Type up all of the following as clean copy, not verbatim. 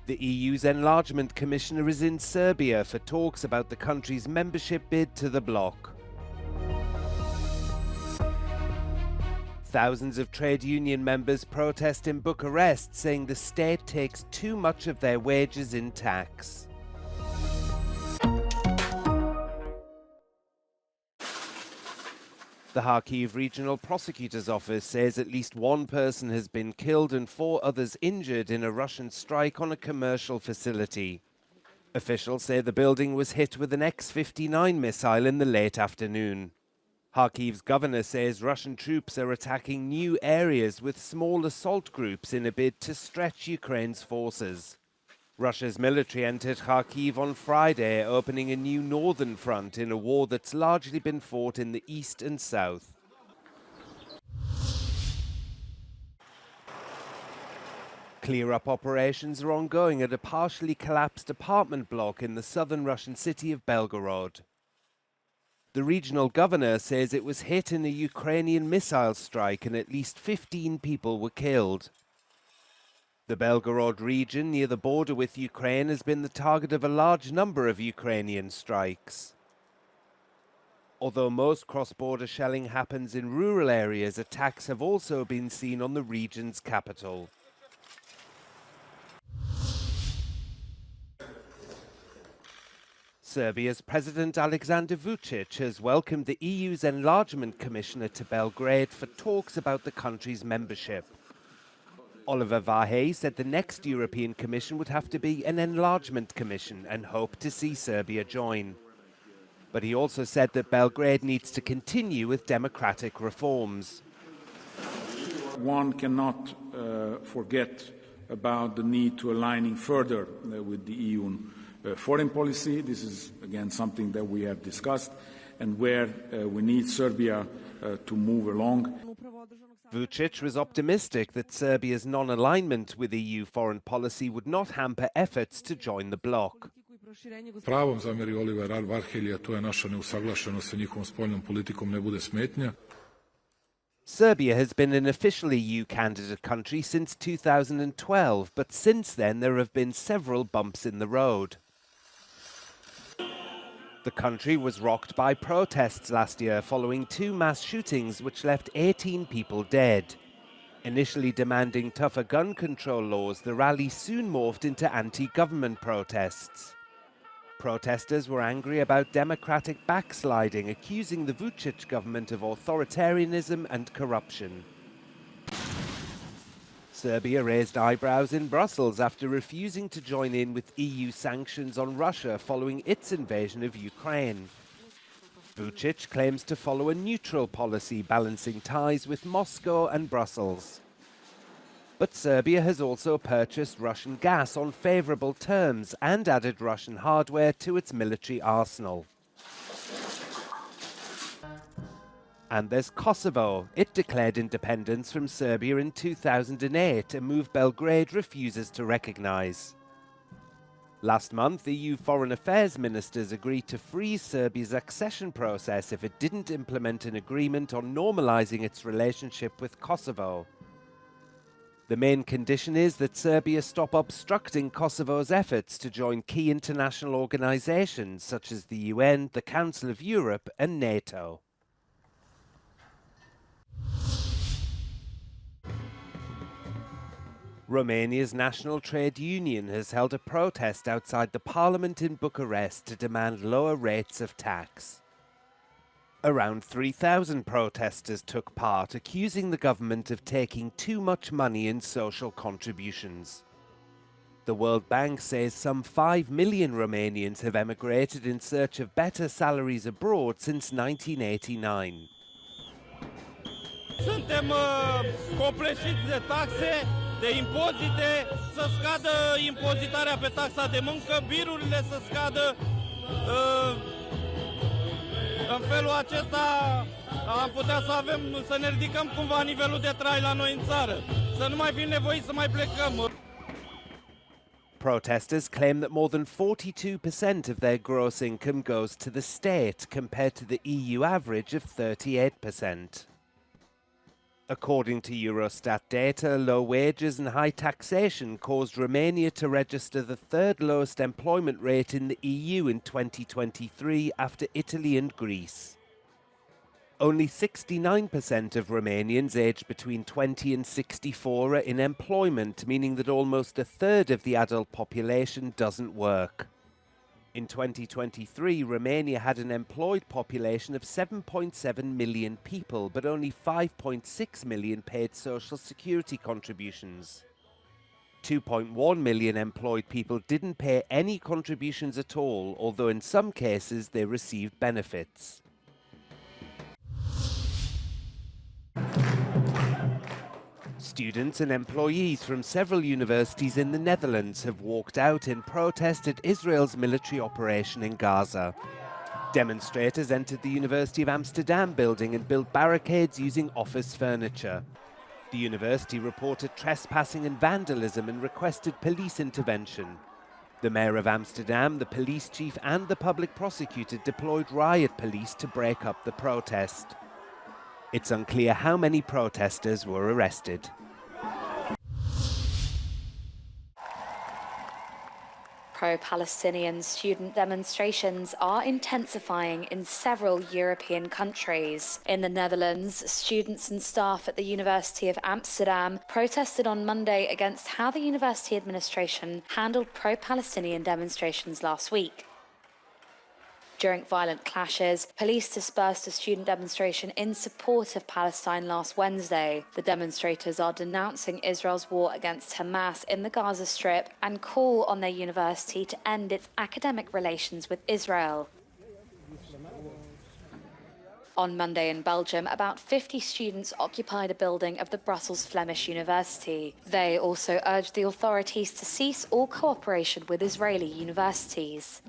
The EU's enlargement commissioner is in Serbia for talks about the country's membership bid to the bloc. Thousands of trade union members protest in Bucharest, saying the state takes too much of their wages in tax. The Kharkiv Regional Prosecutor's Office says at least one person has been killed and 4 others injured in a Russian strike on a commercial facility. Officials say the building was hit with an X-59 missile in the late afternoon. Kharkiv's governor says Russian troops are attacking new areas with small assault groups in a bid to stretch Ukraine's forces. Russia's military entered Kharkiv on Friday, opening a new northern front in a war that's largely been fought in the east and south. Clear-up operations are ongoing at a partially collapsed apartment block in the southern Russian city of Belgorod. The regional governor says it was hit in a Ukrainian missile strike and at least 15 people were killed. The Belgorod region near the border with Ukraine has been the target of a large number of Ukrainian strikes. Although most cross-border shelling happens in rural areas, attacks have also been seen on the region's capital. Serbia's President Alexander Vučić has welcomed the EU's enlargement commissioner to Belgrade for talks about the country's membership. Oliver Vahe said the next European Commission would have to be an enlargement commission and hoped to see Serbia join. But he also said that Belgrade needs to continue with democratic reforms. One cannot forget about the need to aligning further with the EU foreign policy. This is, again, something that we have discussed and where we need Serbia to move along. Vučić was optimistic that Serbia's non-alignment with EU foreign policy would not hamper efforts to join the bloc. Pravom zamjeri Oliver Varhelija, to je naša neusaglašenost sa njihovom spoljnom politikom ne bude smetnja. Serbia has been an official EU candidate country since 2012, but since then there have been several bumps in the road. The country was rocked by protests last year following 2 mass shootings which left 18 people dead. Initially demanding tougher gun control laws, the rally soon morphed into anti-government protests. Protesters were angry about democratic backsliding, accusing the Vučić government of authoritarianism and corruption. Serbia raised eyebrows in Brussels after refusing to join in with EU sanctions on Russia following its invasion of Ukraine. Vučić claims to follow a neutral policy, balancing ties with Moscow and Brussels. But Serbia has also purchased Russian gas on favourable terms and added Russian hardware to its military arsenal. And there's Kosovo. It declared independence from Serbia in 2008, a move Belgrade refuses to recognise. Last month, EU foreign affairs ministers agreed to freeze Serbia's accession process if it didn't implement an agreement on normalising its relationship with Kosovo. The main condition is that Serbia stop obstructing Kosovo's efforts to join key international organisations such as the UN, the Council of Europe and NATO. Romania's National Trade Union has held a protest outside the parliament in Bucharest to demand lower rates of tax. Around 3,000 protesters took part, accusing the government of taking too much money in social contributions. The World Bank says some 5 million Romanians have emigrated in search of better salaries abroad since 1989. Suntem copleșiți de taxe, de impozite, să scadă impozitarea pe taxa de muncă, birurile să scadă. În felul acesta am putea să avem, să ne ridicăm cumva nivelul de trai la noi în țară, să nu mai fim nevoiți să mai plecăm. Protesters claim that more than 42% of their gross income goes to the state, compared to the EU average of 38%. According to Eurostat data, low wages and high taxation caused Romania to register the third lowest employment rate in the EU in 2023 after Italy and Greece. Only 69% of Romanians aged between 20 and 64 are in employment, meaning that almost a third of the adult population doesn't work. In 2023, Romania had an employed population of 7.7 million people, but only 5.6 million paid social security contributions. 2.1 million employed people didn't pay any contributions at all, although in some cases they received benefits. Students and employees from several universities in the Netherlands have walked out in protest at Israel's military operation in Gaza. Demonstrators entered the University of Amsterdam building and built barricades using office furniture. The university reported trespassing and vandalism and requested police intervention. The mayor of Amsterdam, the police chief and the public prosecutor deployed riot police to break up the protest. It's unclear how many protesters were arrested. Pro-Palestinian student demonstrations are intensifying in several European countries. In the Netherlands, students and staff at the University of Amsterdam protested on Monday against how the university administration handled pro-Palestinian demonstrations last week. During violent clashes, police dispersed a student demonstration in support of Palestine last Wednesday. The demonstrators are denouncing Israel's war against Hamas in the Gaza Strip and call on their university to end its academic relations with Israel. On Monday in Belgium, about 50 students occupied a building of the Brussels Flemish University. They also urged the authorities to cease all cooperation with Israeli universities.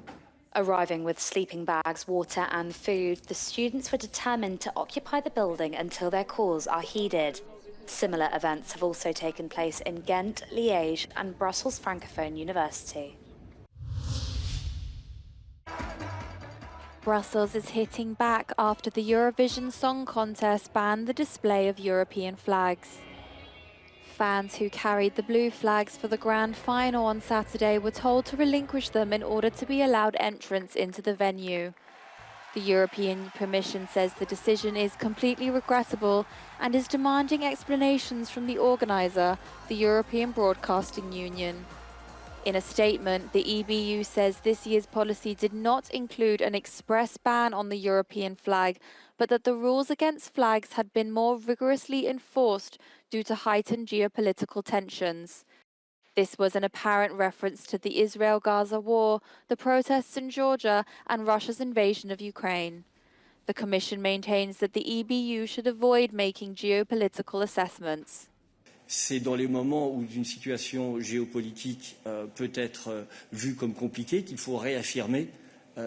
Arriving with sleeping bags, water and food, the students were determined to occupy the building until their calls are heeded. Similar events have also taken place in Ghent, Liège and Brussels Francophone University. Brussels is hitting back after the Eurovision Song Contest banned the display of European flags. Fans who carried the blue flags for the grand final on Saturday were told to relinquish them in order to be allowed entrance into the venue. The European Commission says the decision is completely regrettable and is demanding explanations from the organiser, the European Broadcasting Union. In a statement, the EBU says this year's policy did not include an express ban on the European flag, but that the rules against flags had been more rigorously enforced due to heightened geopolitical tensions. This was an apparent reference to the Israel-Gaza war, the protests in Georgia, and Russia's invasion of Ukraine. The Commission maintains that the EBU should avoid making geopolitical assessments. C'est dans les moments où une situation géopolitique peut être vue comme compliquée qu'il faut réaffirmer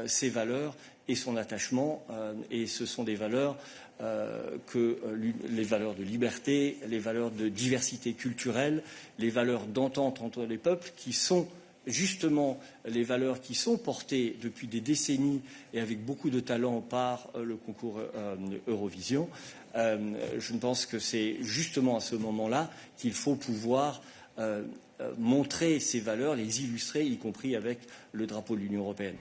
ses valeurs et son attachement. Et ce sont des valeurs les valeurs de liberté, les valeurs de diversité culturelle, les valeurs d'entente entre les peuples qui sont justement les valeurs qui sont portées depuis des décennies et avec beaucoup de talent par le concours Eurovision. Je pense que c'est justement à ce moment-là qu'il faut pouvoir montrer ces valeurs, les illustrer, y compris avec le drapeau de l'Union européenne.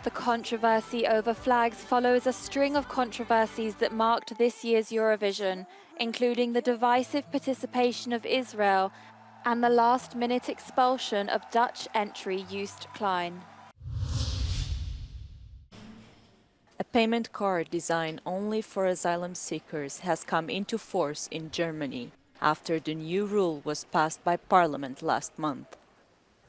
The controversy over flags follows a string of controversies that marked this year's Eurovision, including the divisive participation of Israel and the last-minute expulsion of Dutch entry Joost Klein. A payment card designed only for asylum seekers has come into force in Germany after the new rule was passed by Parliament last month.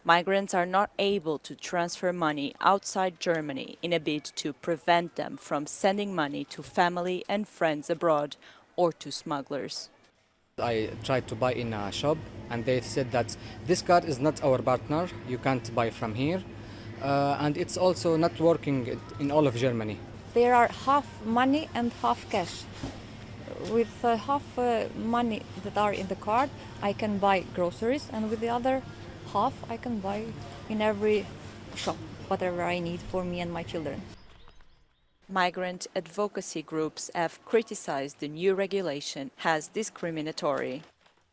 Migrants are not able to transfer money outside Germany in a bid to prevent them from sending money to family and friends abroad or to smugglers. I tried to buy in a shop and they said that this card is not our partner, you can't buy from here, and it's also not working in all of Germany. There are half money and half cash. With half money that are in the card, I can buy groceries, and with the other half I can buy in every shop whatever I need for me and my children. Migrant advocacy groups have criticized the new regulation as discriminatory.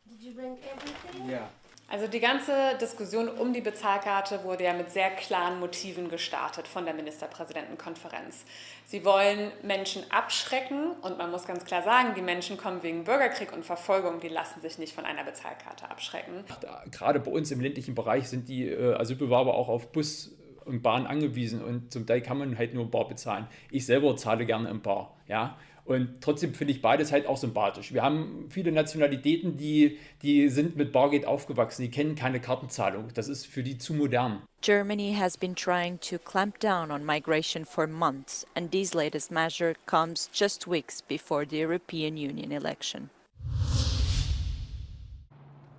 Did you bring everything? Yeah. Also die ganze Diskussion um die Bezahlkarte wurde ja mit sehr klaren Motiven gestartet von der Ministerpräsidentenkonferenz. Sie wollen Menschen abschrecken und man muss ganz klar sagen, die Menschen kommen wegen Bürgerkrieg und Verfolgung, die lassen sich nicht von einer Bezahlkarte abschrecken. Gerade bei uns im ländlichen Bereich sind die Asylbewerber auch auf Bus und Bahn angewiesen und zum Teil kann man halt nur ein Bar bezahlen. Ich selber zahle gerne ein Bar, ja. Und trotzdem finde ich beides halt auch sympathisch. Wir haben viele Nationalitäten, die sind mit Bargeld aufgewachsen, die kennen keine Kartenzahlung. Das ist für die zu modern. Germany has been trying to clamp down on migration for months, and this latest measure comes just weeks before the European Union election.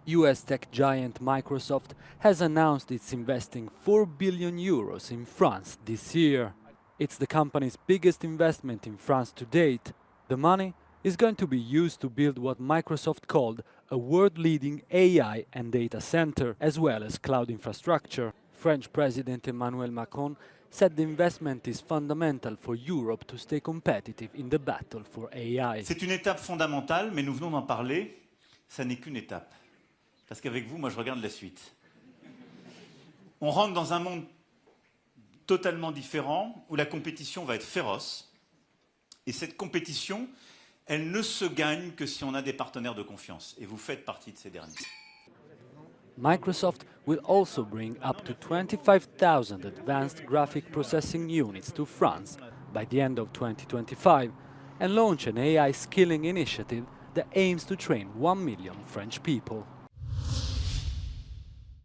US tech giant Microsoft has announced it's investing 4 billion euros in France this year. It's the company's biggest investment in France to date. The money is going to be used to build what Microsoft called a world-leading AI and data center, as well as cloud infrastructure. French President Emmanuel Macron said the investment is fundamental for Europe to stay competitive in the battle for AI. C'est une étape fondamentale, mais nous venons d'en parler, ça n'est qu'une étape. Parce qu'avec vous, moi, je regarde la suite. On rentre dans un monde totalement différent, où la compétition va être féroce. Et cette compétition, elle ne se gagne que si on a des partenaires de confiance. Et vous faites partie de ces derniers. Microsoft will also bring up to 25,000 advanced graphic processing units to France by the end of 2025 and launch an AI skilling initiative that aims to train 1 million French people.